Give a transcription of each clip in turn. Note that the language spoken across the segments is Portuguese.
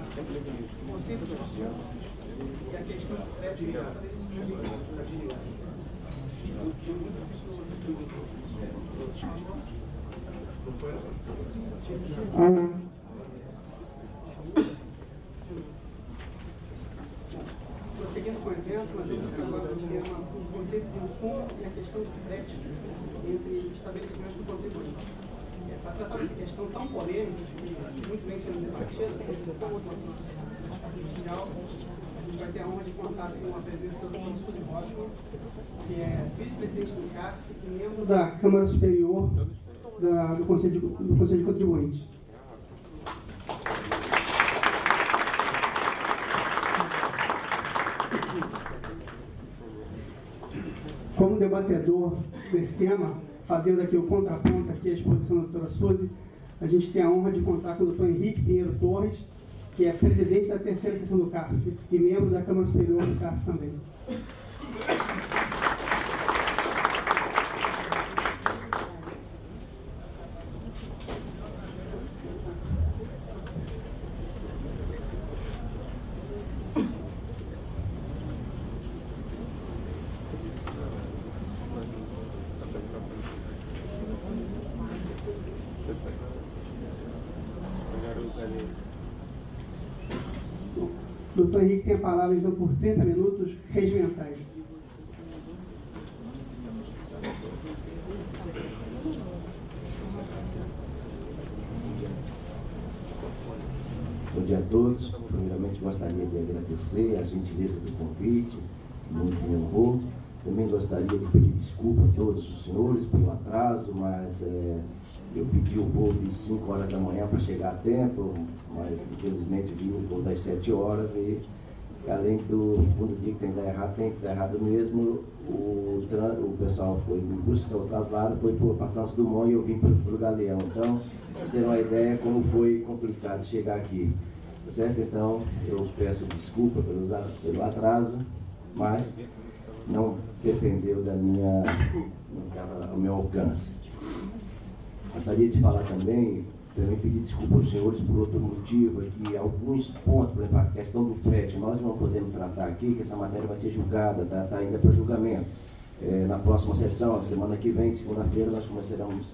E a questão do frete de estabelecimento. Prosseguindo com o evento, nós vamos agora o tema o conceito de insumo e a questão de frete entre estabelecimentos do contribuinte. Para tratar dessa questão tão polêmica, que muito bem sendo debatida, inicial, a gente vai ter a honra de contar com a presença do Dr. Suzy Hoffman, que é vice-presidente do CARF e membro da Câmara Superior do Conselho de Contribuintes. Como debatedor desse tema, fazendo aqui o contraponto, aqui a exposição da doutora Suzy, a gente tem a honra de contar com o Dr. Henrique Pinheiro Torres, que é presidente da terceira seção do CARF e membro da Câmara Superior do CARF também. O doutor Henrique tem a palavra, então, por 30 minutos regimentais. Bom dia a todos. Primeiramente, gostaria de agradecer a gentileza do convite, muito me honrou. Também gostaria de pedir desculpa a todos os senhores pelo atraso, mas eu pedi o voo de 5 horas da manhã para chegar a tempo, mas infelizmente vi o voo das 7 horas e, além do quando digo que tem que dar errado, tem que dar errado mesmo, o pessoal foi me buscar o traslado, foi para Santos Dumont e eu vim para o Galeão. Então, vocês terem uma ideia como foi complicado chegar aqui, certo? Então, eu peço desculpa pelo atraso, mas não dependeu do meu alcance. Gostaria de falar também pedir desculpa aos senhores por outro motivo, é que alguns pontos, por exemplo, a questão do frete, nós não podemos tratar aqui, que essa matéria vai ser julgada, está ainda para julgamento. Na próxima sessão, na semana que vem, segunda-feira, nós começaremos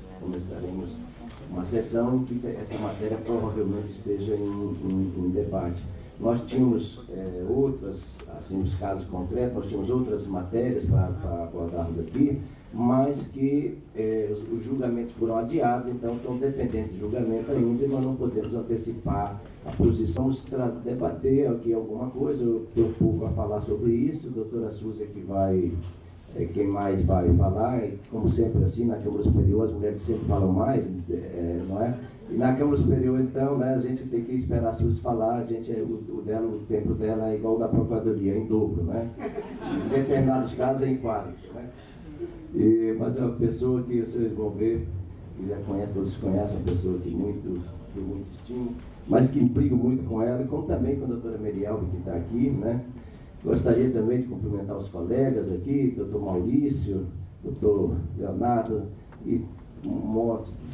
uma sessão em que essa matéria provavelmente esteja em debate. Nós tínhamos outras, assim, os casos concretos, nós tínhamos outras matérias para abordarmos aqui, mas que os julgamentos foram adiados, então estão dependentes de julgamento ainda, e nós não podemos antecipar a posição. Vamos debater aqui alguma coisa, eu tenho pouco a falar sobre isso, a doutora Suzy quem mais vai falar, e como sempre assim, na Câmara Superior as mulheres sempre falam mais, não é? E na Câmara Superior, então, né, a gente tem que esperar a Suzy falar, o tempo dela é igual ao da Procuradoria, em dobro, né? Em determinados casos é em quadro, né? Mas é uma pessoa que vocês vão ver, que já conhece, todos conhecem, uma pessoa que muito estimo, mas que brigo muito com ela, e como também com a doutora Merialva, que está aqui, né? Gostaria também de cumprimentar os colegas aqui, doutor Maurício, doutor Leonardo, e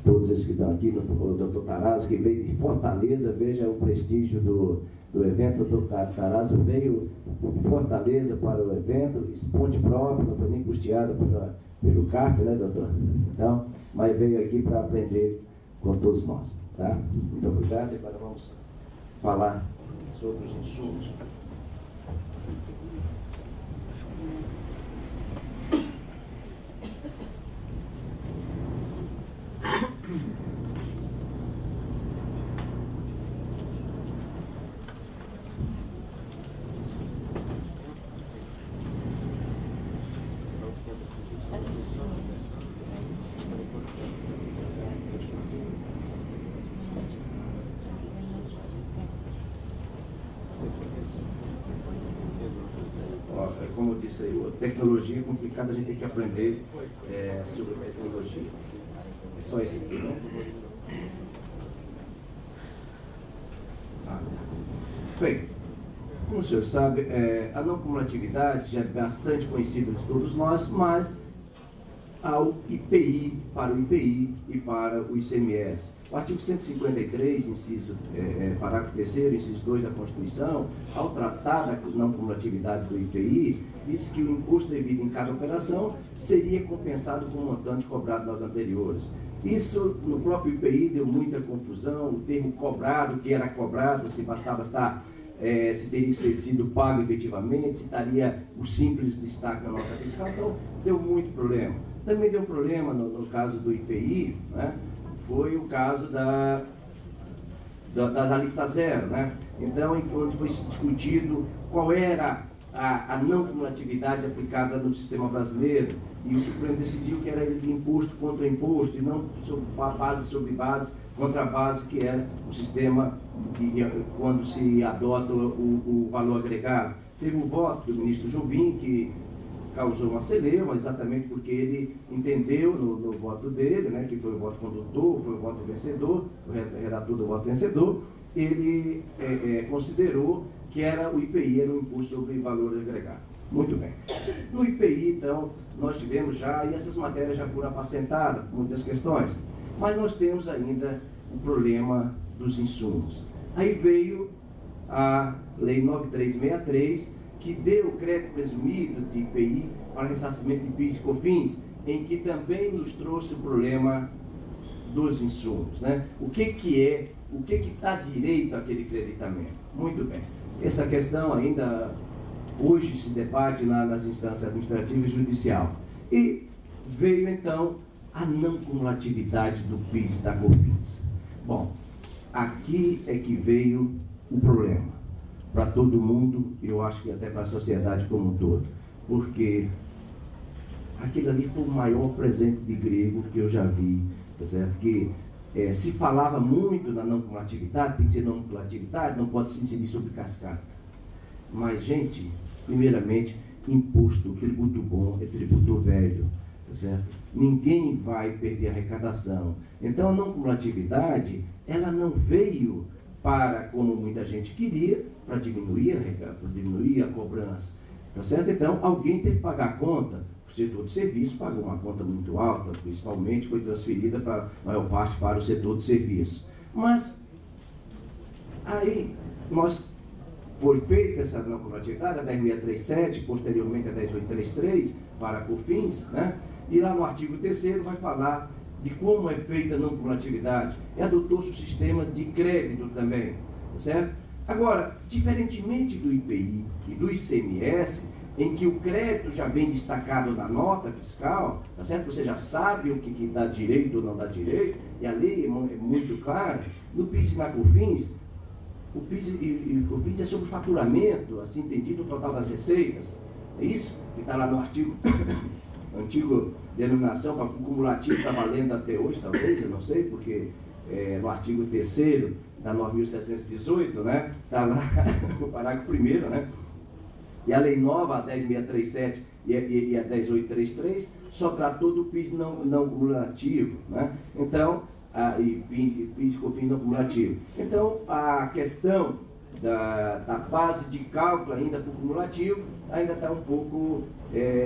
todos eles que estão aqui, o doutor Tarazo, que veio de Fortaleza, veja o prestígio do evento. O doutor Tarazo veio de Fortaleza para o evento, ponte próprio, não foi nem custeado pelo CARF, né, doutor? Então, mas veio aqui para aprender com todos nós, tá? Muito obrigado, e agora vamos falar sobre os insumos. Como eu disse aí, tecnologia é complicada, a gente tem que aprender sobre tecnologia. É só isso aqui, né? Bem, como o senhor sabe, a não cumulatividade já é bastante conhecida de todos nós, mas ao IPI, para o IPI e para o ICMS. O artigo 153, parágrafo 3º, inciso 2 da Constituição, ao tratar da não cumulatividade do IPI, diz que o imposto devido em cada operação seria compensado com o montante cobrado nas anteriores. Isso, no próprio IPI, deu muita confusão, o termo cobrado, o que era cobrado, se bastava estar, se teria sido pago efetivamente, se estaria o simples destaque na nota fiscal, então deu muito problema. Também deu problema no caso do IPI, né? Foi o caso das alíquotas zero, né? Então, enquanto foi discutido qual era a não cumulatividade aplicada no sistema brasileiro, e o Supremo decidiu que era de imposto contra imposto, e não base sobre base contra base, que era o sistema quando se adota o valor agregado. Teve o voto do ministro Jobim, que causou uma celeuma, exatamente porque ele entendeu no voto dele, né, que foi o voto condutor, foi o voto vencedor, o redator do voto vencedor, ele considerou que o IPI era um imposto sobre valor agregado. Muito bem. No IPI, então, nós tivemos já, e essas matérias já foram apacentadas, muitas questões, mas nós temos ainda o problema dos insumos. Aí veio a Lei 9363, que deu o crédito presumido de IPI para ressarcimento de PIS e COFINS, em que também nos trouxe o problema dos insumos, né? O que está direito àquele creditamento? Muito bem. Essa questão ainda hoje se debate nas instâncias administrativa e judicial. E veio, então, a não cumulatividade do PIS e da COFINS. Bom, aqui é que veio o problema. Para todo mundo, eu acho que até para a sociedade como um todo. Porque aquilo ali foi o maior presente de grego que eu já vi, tá certo? Que se falava muito na não cumulatividade, tem que ser não cumulatividade, não pode se incidir sobre cascata. Mas, gente, primeiramente, imposto, tributo bom é tributo velho, tá certo? Ninguém vai perder a arrecadação. Então, a não cumulatividade, ela não veio para, como muita gente queria, para diminuir a cobrança, tá certo? Então, alguém teve que pagar a conta. O setor de serviço pagou uma conta muito alta, principalmente foi transferida para a maior parte para o setor de serviço. Mas, aí, foi feita essa não cumulatividade, a 10637, posteriormente a 10833, para a COFINS, né? E lá no artigo 3º vai falar de como é feita a não cumulatividade. Adotou-se o sistema de crédito também, certo? Agora, diferentemente do IPI e do ICMS, em que o crédito já vem destacado na nota fiscal, tá certo? Você já sabe o que dá direito ou não dá direito, e a lei é muito clara. No PIS e na COFINS, o PIS e o COFINS é sobre faturamento, assim entendido, o total das receitas. É isso que está lá no artigo, antigo denominação, para o cumulativo está valendo até hoje, talvez, eu não sei, porque no artigo 3º da 9.718, né, está lá no parágrafo 1º, né, e a lei nova, a 10.637 e a 10.833, só tratou do PIS não cumulativo, né, então, PIS e COFINS não cumulativo. Então, a questão da base de cálculo ainda para o cumulativo, ainda está um pouco,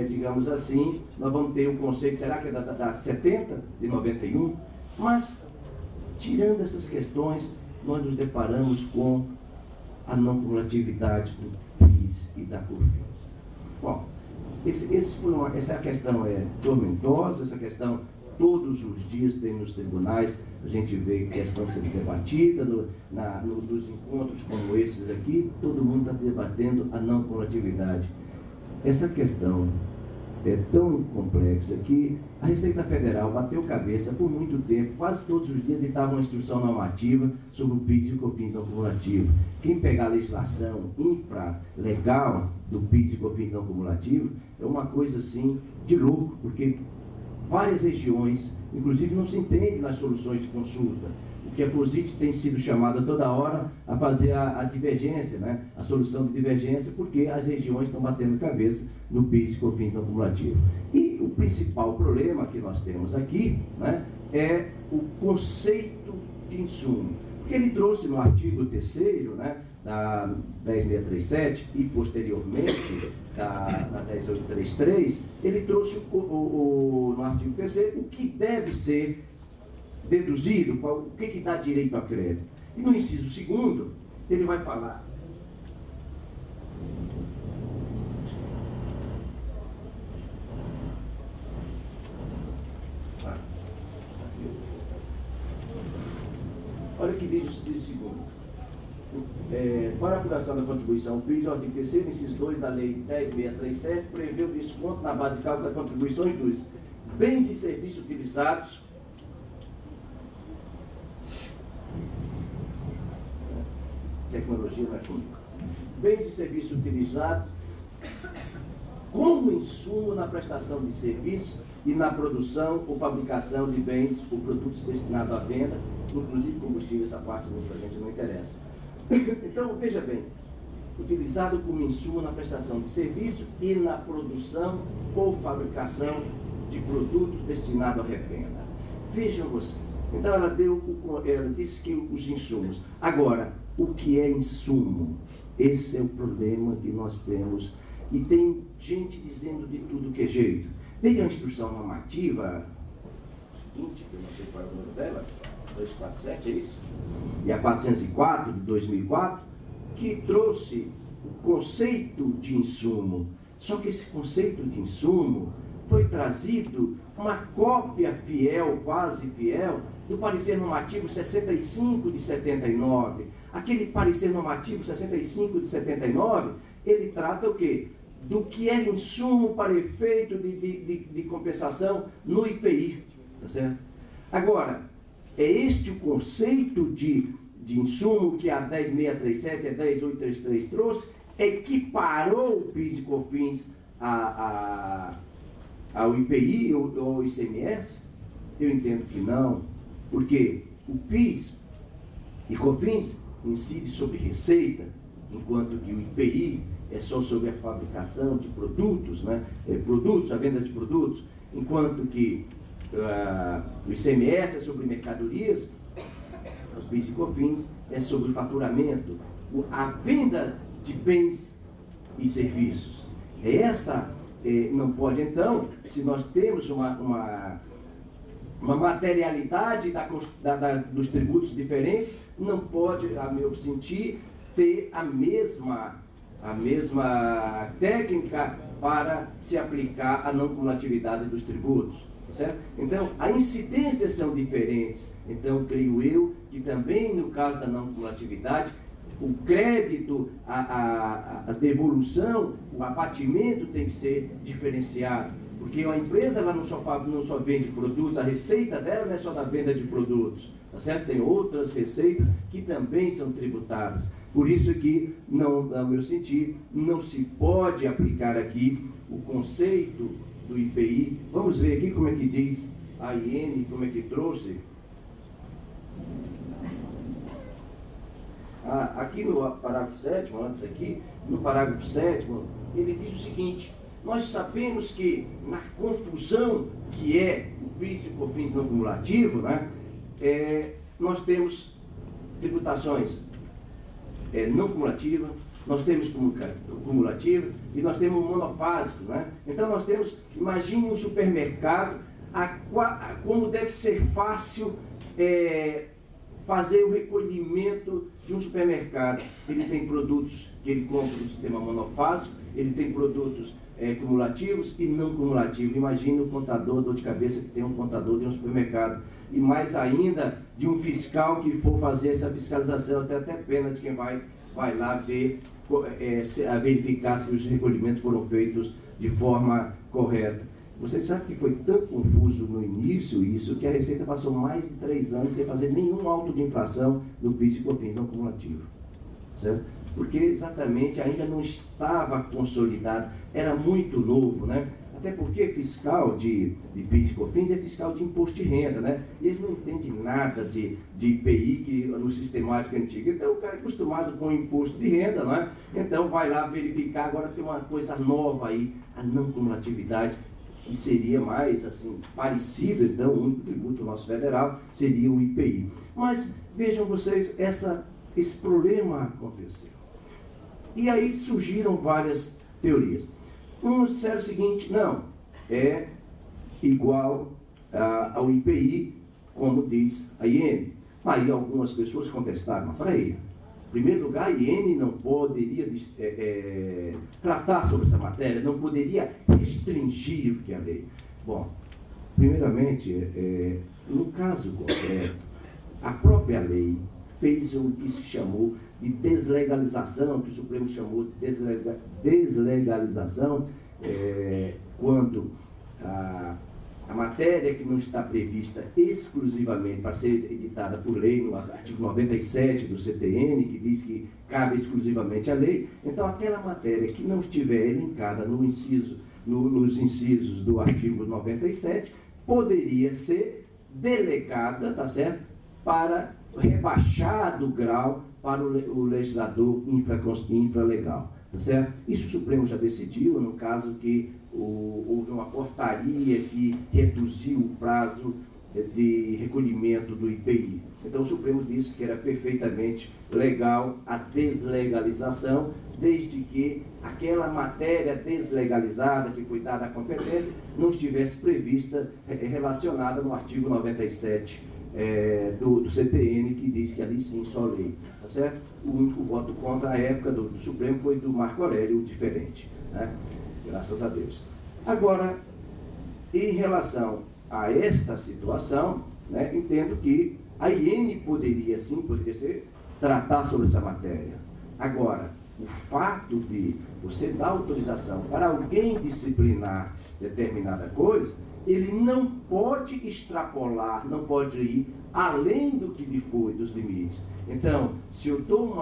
digamos assim, nós vamos ter um conceito, será que é da 70, de 91? Mas, tirando essas questões, nós nos deparamos com a não cumulatividade do PIS e da COFINS. Bom, essa questão é tormentosa, essa questão todos os dias tem nos tribunais, a gente vê questão sendo debatida, nos encontros como esses aqui, todo mundo está debatendo a não cumulatividade. Essa questão é tão complexa que a Receita Federal bateu cabeça por muito tempo, quase todos os dias editava uma instrução normativa sobre o PIS e o COFINS não cumulativo. Quem pegar a legislação infralegal do PIS e COFINS não cumulativo é uma coisa assim de louco, porque várias regiões, inclusive, não se entende nas soluções de consulta. O que a COSIT tem sido chamada toda hora a fazer a divergência, né? A solução de divergência, porque as regiões estão batendo cabeça no PIS e COFINS não cumulativo. E o principal problema que nós temos aqui, né, é o conceito de insumo. Porque ele trouxe no artigo 3º, né, da 10.637 e posteriormente da 10.833, ele trouxe no artigo 3º o que deve ser deduzido, o que dá direito a crédito. E no inciso 2º, ele vai falar olha o que diz o segundo. Para a apuração da contribuição PIS, o artigo 3º, inciso 2 da Lei 10.637, prevê o desconto na base de cálculo das contribuições dos bens e serviços utilizados tecnologia eletrônica. Bens e serviços utilizados como insumo na prestação de serviços e na produção ou fabricação de bens ou produtos destinados à venda, inclusive combustível, essa parte para a gente não interessa. Então, veja bem, utilizado como insumo na prestação de serviço e na produção ou fabricação de produtos destinados à revenda. Vejam vocês. Então, ela disse que os insumos. Agora, o que é insumo? Esse é o problema que nós temos. E tem gente dizendo de tudo que é jeito. Veja a instrução normativa seguinte, que eu não sei qual é o número dela, 247, é isso? E a 404 de 2004, que trouxe o conceito de insumo. Só que esse conceito de insumo foi trazido uma cópia fiel, quase fiel, do parecer normativo 65 de 79. Aquele parecer normativo 65 de 79, ele trata o quê? Do que é insumo para efeito de compensação no IPI. Tá certo? Agora, é este o conceito de insumo que a 10.637 e a 10.833 trouxe, equiparou o PIS e COFINS ao IPI ou ao ICMS? Eu entendo que não, porque o PIS e COFINS incide sobre receita, enquanto que o IPI é só sobre a fabricação de produtos, né? A venda de produtos, enquanto que o ICMS é sobre mercadorias, o PIS e COFINS é sobre o faturamento, a venda de bens e serviços. Não pode então, se nós temos uma materialidade dos tributos diferentes, não pode, a meu sentir, ter a mesma técnica para se aplicar a não cumulatividade dos tributos. Certo? Então, as incidências são diferentes. Então, creio eu que também no caso da não cumulatividade, o crédito, a devolução, o abatimento tem que ser diferenciado. Porque a empresa ela não só vende produtos, a receita dela não é só da venda de produtos. Tá certo? Tem outras receitas que também são tributadas. Por isso que, não, ao meu sentir, não se pode aplicar aqui o conceito do IPI. Vamos ver aqui como é que diz a IN, como é que trouxe. Aqui no parágrafo 7º, antes aqui, no parágrafo 7º, ele diz o seguinte: nós sabemos que na confusão que é o PIS e o COFINS não cumulativo, né, nós temos tributações não cumulativas, nós temos cumulativo e nós temos monofásico, né? Então nós temos, imagine um supermercado, como deve ser fácil fazer o recolhimento de um supermercado. Ele tem produtos que ele compra do sistema monofásico, ele tem produtos cumulativos e não cumulativos. Imagine o contador, dor de cabeça que tem um contador de um supermercado. E mais ainda, de um fiscal que for fazer essa fiscalização, até pena de quem vai lá ver, verificar se os recolhimentos foram feitos de forma correta. Você sabe que foi tão confuso no início isso, que a Receita passou mais de 3 anos sem fazer nenhum auto de infração no PIS e COFINS não cumulativo. Certo? Porque exatamente ainda não estava consolidado, era muito novo, né? Até porque fiscal de PIS e COFINS é fiscal de imposto de renda, né? E eles não entendem nada de IPI no sistemática antiga. Então o cara é acostumado com o imposto de renda, né? Então vai lá verificar, agora tem uma coisa nova aí, a não cumulatividade, que seria mais assim, parecido, então, o único tributo nosso federal seria o IPI. Mas vejam vocês, esse problema aconteceu. E aí surgiram várias teorias. Uns disseram o seguinte: não, é igual ao IPI, como diz a IN. Aí algumas pessoas contestaram: mas peraí, em primeiro lugar, a IN não poderia tratar sobre essa matéria, não poderia restringir o que é a lei. Bom, primeiramente, no caso concreto, a própria lei fez o que se chamou de deslegalização, que o Supremo chamou de deslegalização, quando a matéria que não está prevista exclusivamente para ser editada por lei, no artigo 97 do CTN, que diz que cabe exclusivamente à lei, então aquela matéria que não estiver elencada nos incisos do artigo 97, poderia ser delegada, tá certo, para rebaixado grau para o legislador infralegal. Tá certo? Isso o Supremo já decidiu, no caso que houve uma portaria que reduziu o prazo de recolhimento do IPI. Então o Supremo disse que era perfeitamente legal a deslegalização, desde que aquela matéria deslegalizada que foi dada à competência não estivesse prevista, relacionada no artigo 97 do CTN, que diz que ali sim só lei. Tá certo? O único voto contra a época do Supremo foi do Marco Aurélio, diferente, né? Graças a Deus. Agora, em relação a esta situação, né, entendo que a IN poderia tratar sobre essa matéria. Agora, o fato de você dar autorização para alguém disciplinar determinada coisa, ele não pode extrapolar, não pode ir além do que lhe foi, dos limites. Então, se eu dou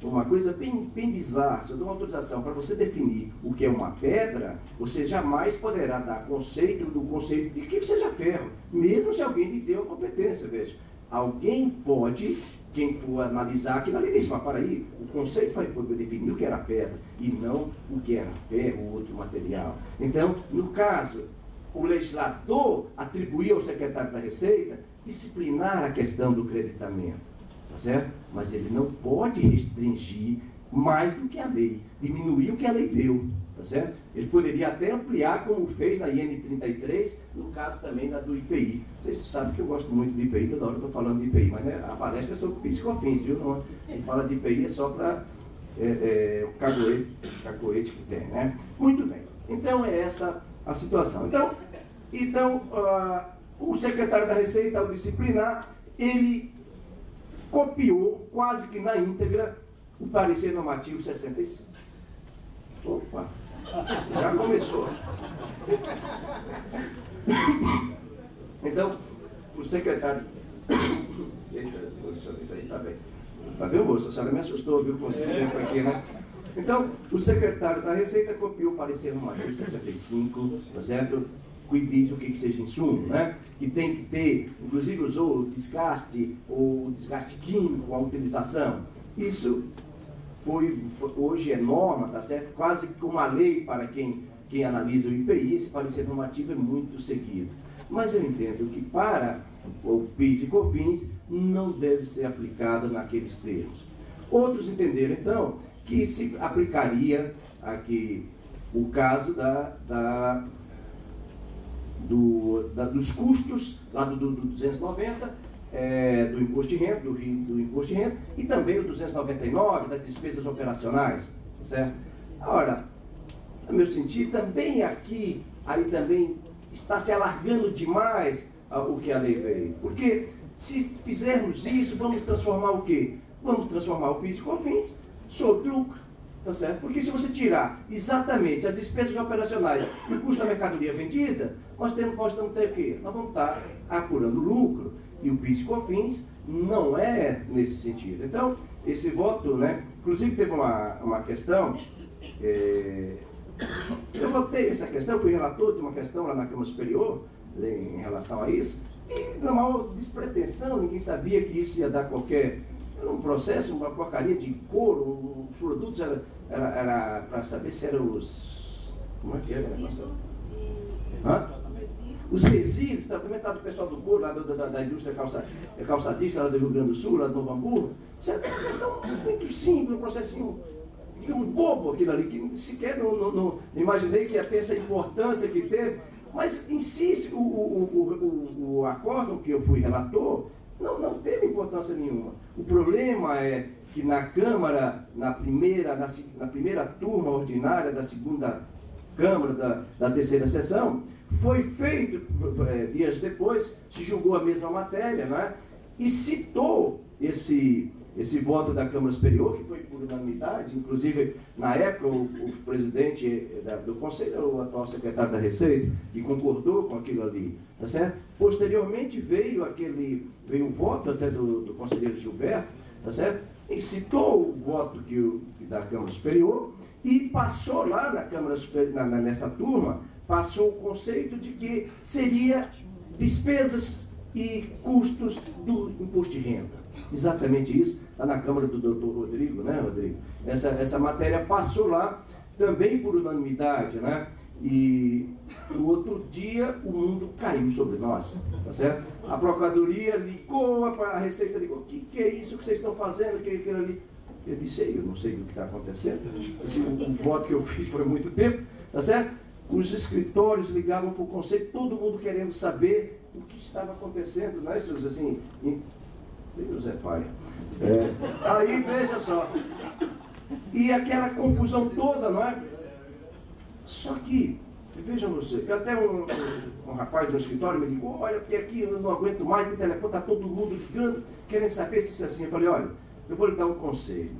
uma coisa bem bizarra, se eu dou uma autorização para você definir o que é uma pedra, você jamais poderá dar conceito de que seja ferro, mesmo se alguém lhe deu a competência. Veja, alguém pode, quem for analisar aquilo ali, diz: mas para aí, o conceito foi definir o que era pedra e não o que era ferro ou outro material. Então, no caso, o legislador atribuiu ao secretário da Receita disciplinar a questão do creditamento, tá certo? Mas ele não pode restringir mais do que a lei, diminuir o que a lei deu, tá certo? Ele poderia até ampliar, como fez na IN 33, no caso também do IPI. Vocês sabem que eu gosto muito do IPI, toda hora eu estou falando de IPI, mas né, a palestra é sobre PIS/COFINS, viu? Não, ele fala de IPI é só para o cacoete que tem, né? Muito bem. Então é essa a situação. Então o secretário da Receita, ao disciplinar, ele copiou quase que na íntegra o parecer normativo 65. Opa, já começou. Então, o secretário... Deixa eu posicionar isso aí, tá bem. Tá vendo, moça? A senhora me assustou, viu, com esse tempo aqui, né? Então, o secretário da Receita copiou o parecer normativo 65, tá certo? Que diz o que seja insumo, né? Que tem que ter, inclusive usou o desgaste químico, a utilização. Isso hoje é norma, tá certo? Quase como uma lei para quem analisa o IPI, esse parecer normativo é muito seguido. Mas eu entendo que para o PIS e COFINS não deve ser aplicado naqueles termos. Outros entenderam, então, que se aplicaria aqui o caso dos custos lá do 290, do imposto de renda, do imposto de renda, e também o 299 das despesas operacionais, certo? Ora, no meu sentido, também aqui, aí também está se alargando demais o que a lei veio, porque se fizermos isso, vamos transformar o quê? Vamos transformar o PIS e COFINS sob lucro, tá certo? Porque se você tirar exatamente as despesas operacionais e o custo da mercadoria vendida, nós vamos ter o quê? Nós vamos estar apurando lucro, e o PIS e COFINS não é nesse sentido. Então, esse voto, né? Inclusive teve uma questão, eu votei essa questão, fui relator de uma questão lá na Câmara Superior, em relação a isso, e na maior despretensão, ninguém sabia que isso ia dar qualquer... Era um processo, uma porcaria de couro, os produtos era para saber se eram os... Como é que era? Os resíduos, também está do pessoal do couro, lá da indústria calçadista, lá do Rio Grande do Sul, lá do Novo Hamburgo. Certo? É uma questão muito simples, um processinho, digamos, bobo aquilo ali, que sequer não imaginei que ia ter essa importância que teve. Mas, em si, o acórdão que eu fui relator, não teve importância nenhuma. O problema é que na Câmara, na primeira turma ordinária da segunda Câmara, da terceira sessão, foi feito, dias depois, se julgou a mesma matéria, né? E citou esse voto da Câmara Superior, que foi por unanimidade, inclusive, na época, o presidente do Conselho, o atual secretário da Receita, que concordou com aquilo ali, tá certo? Posteriormente veio um voto até do conselheiro Gilberto, tá certo? E citou o voto da Câmara Superior e passou lá na Câmara Superior, nessa turma, passou o conceito de que seria despesas e custos do imposto de renda. Exatamente isso, está na Câmara do doutor Rodrigo, né, Rodrigo? Essa matéria passou lá também por unanimidade, né? E no outro dia o mundo caiu sobre nós, tá certo? A Procuradoria ligou, a Receita ligou: o que é isso que vocês estão fazendo? Aquilo ali? Eu disse: eu não sei o que está acontecendo. O voto que eu fiz foi muito tempo, tá certo? Os escritórios ligavam para o Conselho, todo mundo querendo saber o que estava acontecendo, né? Assim, Deus é Pai. Aí, veja só. E aquela confusão toda, não é? Só que, vejam você, até um rapaz de um escritório me ligou: olha, porque aqui eu não aguento mais, no telefone está todo mundo ligando, querendo saber se isso é assim. Eu falei: olha, eu vou lhe dar um conselho.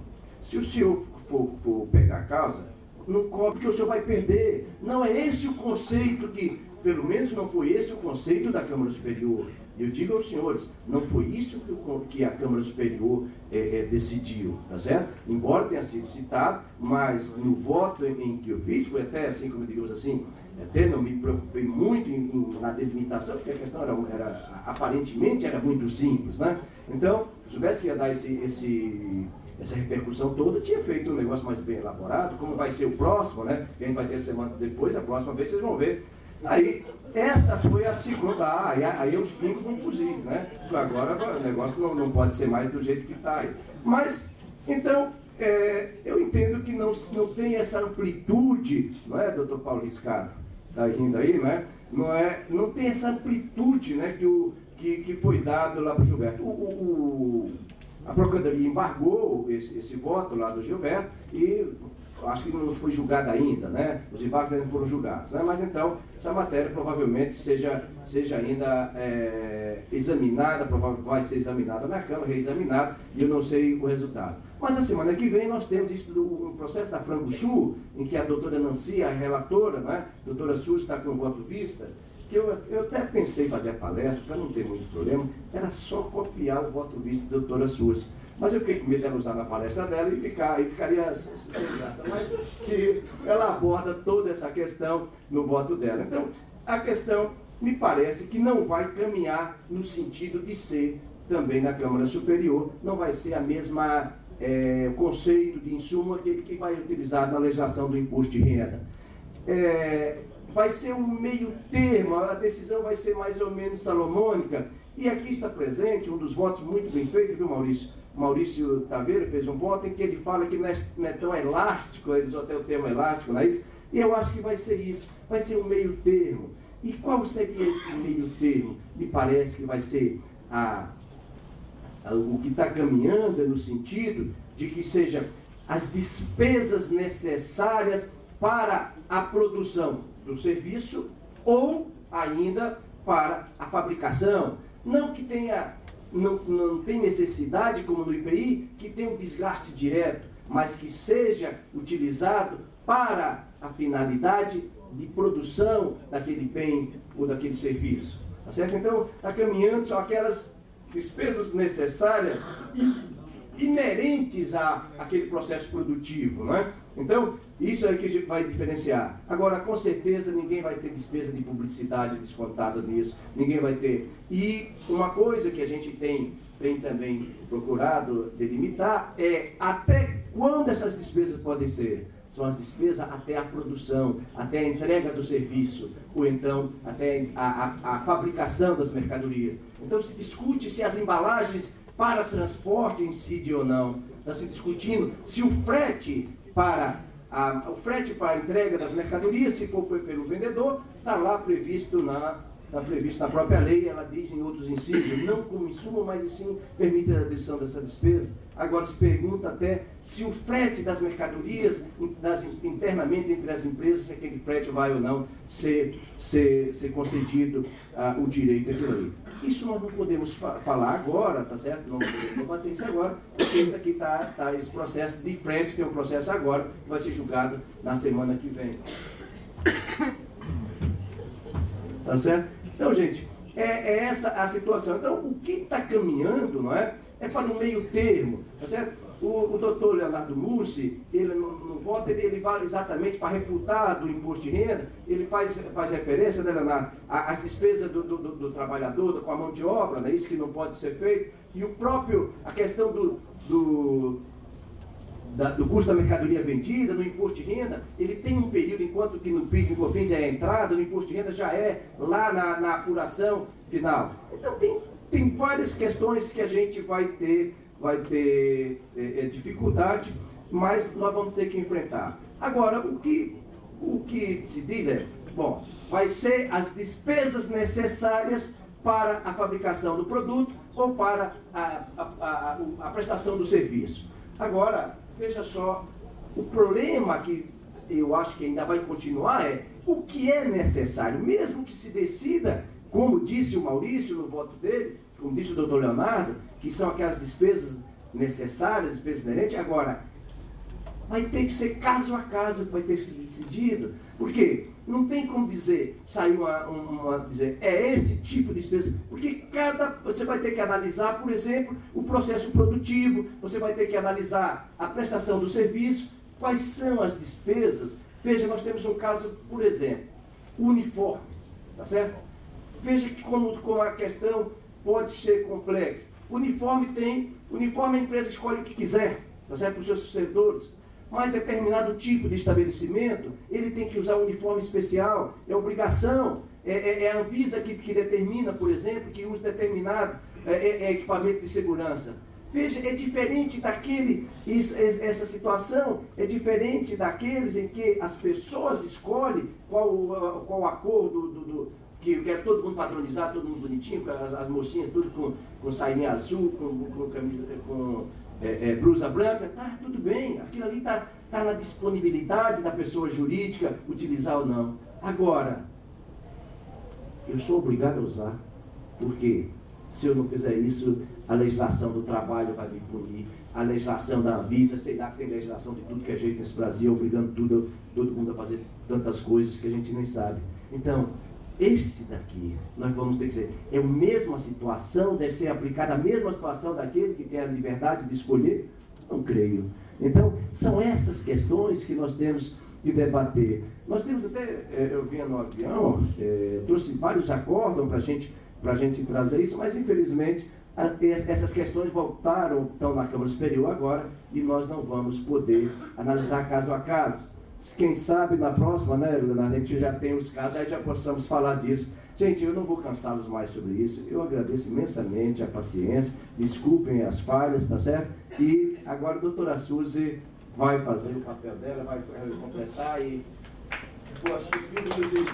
Se o senhor for pegar a causa, não cobre, porque o senhor vai perder. Não é esse o conceito pelo menos não foi esse o conceito da Câmara Superior. Eu digo aos senhores, não foi isso que a Câmara Superior decidiu, tá certo? Embora tenha sido citado, mas no voto em que eu fiz, foi até assim, como digamos assim, até não me preocupei muito na delimitação, porque a questão aparentemente era muito simples, né? Então, se soubesse que ia dar essa repercussão toda, tinha feito um negócio mais bem elaborado, como vai ser o próximo, né? Que a gente vai ter semana depois, a próxima vez vocês vão ver. Aí, esta foi a segunda, aí eu explico muito os né? Agora o negócio não pode ser mais do jeito que está aí. Mas, então, eu entendo que não tem essa amplitude, não é, doutor Paulo Riscado? Está rindo aí, né? Não tem essa amplitude, né, que foi dado lá para o Gilberto. A Procuradoria embargou esse voto lá do Gilberto e acho que não foi julgado ainda, né? Os embargos ainda não foram julgados, né? Mas então, essa matéria provavelmente seja ainda examinada, vai ser examinada na Câmara, reexaminada, e eu não sei o resultado. Mas a semana que vem nós temos um processo da Frango Sul, em que a doutora Nancy, a relatora, né? A doutora Sul está com o voto vista, que eu até pensei em fazer a palestra, para não ter muito problema, era só copiar o voto vista da doutora Suzy. Mas eu fiquei com medo dela usar na palestra dela e ficaria sem graça. Mas que ela aborda toda essa questão no voto dela. Então, a questão me parece que não vai caminhar no sentido de ser também na Câmara Superior, não vai ser a mesma conceito de insumo aquele que vai utilizar na legislação do imposto de renda. Vai ser um meio termo, a decisão vai ser mais ou menos salomônica. E aqui está presente um dos votos muito bem feito, viu, Maurício? Maurício Taveira fez um voto em que ele fala que não é tão elástico, ele usou até o termo elástico, não é isso? E eu acho que vai ser isso, vai ser um meio termo. E qual seria esse meio termo? Me parece que vai ser o que está caminhando no sentido de que seja as despesas necessárias para a produção do serviço ou ainda para a fabricação. Não que tenha... Não tem necessidade, como no IPI, que tenha um desgaste direto, mas que seja utilizado para a finalidade de produção daquele bem ou daquele serviço. Tá certo? Então, está caminhando, são aquelas despesas necessárias inerentes àquele processo produtivo, não é? Então, isso é que a gente vai diferenciar. Agora, com certeza, ninguém vai ter despesa de publicidade descontada nisso, ninguém vai ter. E uma coisa que a gente tem também procurado delimitar é até quando essas despesas podem ser. são as despesas até a produção, até a entrega do serviço, ou então até a fabricação das mercadorias. Então se discute se as embalagens para transporte incidem ou não. Está se discutindo se o frete para a entrega das mercadorias, se for pelo vendedor, está lá previsto na própria lei. Ela diz em outros incisos, não como insumo, mas sim permite a dedução dessa despesa. Agora se pergunta até se o frete das mercadorias internamente entre as empresas, se aquele frete vai ou não ser concedido o direito àquilo ali. Isso nós não podemos falar agora, tá certo? Não podemos debater isso agora, porque isso aqui esse processo de frete, tem um processo agora, que vai ser julgado na semana que vem. Tá certo? Então, gente, é essa a situação. Então, o que está caminhando, não é? É para um meio termo, tá certo? O doutor Leonardo Mussi, ele no voto, ele vale exatamente para reputar do imposto de renda, ele faz referência, né, Leonardo, às despesas do trabalhador, com a mão de obra, né, isso que não pode ser feito, e a questão do custo da mercadoria vendida, no imposto de renda, ele tem um período, enquanto que no PIS e COFINS é a entrada, no imposto de renda já é lá na apuração final. Então tem várias questões que a gente vai ter dificuldade, mas nós vamos ter que enfrentar. Agora, o que se diz é, bom, vai ser as despesas necessárias para a fabricação do produto ou para a prestação do serviço. Agora, veja só, o problema que eu acho que ainda vai continuar é o que é necessário, mesmo que se decida, como disse o Maurício no voto dele, como disse o doutor Leonardo, que são aquelas despesas necessárias, despesas inerentes. Agora, vai ter que ser caso a caso que vai ter que ser decidido. Por quê? Não tem como dizer, dizer, é esse tipo de despesa. Porque você vai ter que analisar, por exemplo, o processo produtivo, você vai ter que analisar a prestação do serviço, quais são as despesas. Veja, nós temos um caso, por exemplo, uniformes, tá certo? Veja que como a questão pode ser complexa. Uniforme a empresa escolhe o que quiser, tá certo? Para os seus servidores. Mas determinado tipo de estabelecimento, ele tem que usar um uniforme especial, é obrigação, é a Anvisa que determina, por exemplo, que use determinado equipamento de segurança. Veja, é diferente essa situação é diferente daqueles em que as pessoas escolhem qual o acordo que quer todo mundo padronizado, todo mundo bonitinho, as mocinhas tudo com sainha azul, com camisa, com blusa branca, tá, tudo bem, aquilo ali tá na disponibilidade da pessoa jurídica utilizar ou não. Agora, eu sou obrigado a usar, porque se eu não fizer isso, a legislação do trabalho vai me punir, a legislação da Anvisa, sei lá que tem legislação de tudo que é jeito nesse Brasil, obrigando todo mundo a fazer tantas coisas que a gente nem sabe. Então, este daqui, nós vamos ter que dizer, é a mesma situação, deve ser aplicada a mesma situação daquele que tem a liberdade de escolher? Não creio. Então, são essas questões que nós temos de debater. Nós temos até, eu vinha no avião, trouxe vários acórdãos para a gente trazer isso, mas infelizmente essas questões estão na Câmara Superior agora e nós não vamos poder analisar caso a caso. Quem sabe na próxima, né, a gente já tem os casos, aí já possamos falar disso. Gente, eu não vou cansá-los mais sobre isso. Eu agradeço imensamente a paciência, desculpem as falhas, tá certo? E agora a doutora Suzy vai fazer o papel dela, vai completar e... Boa, Suzy,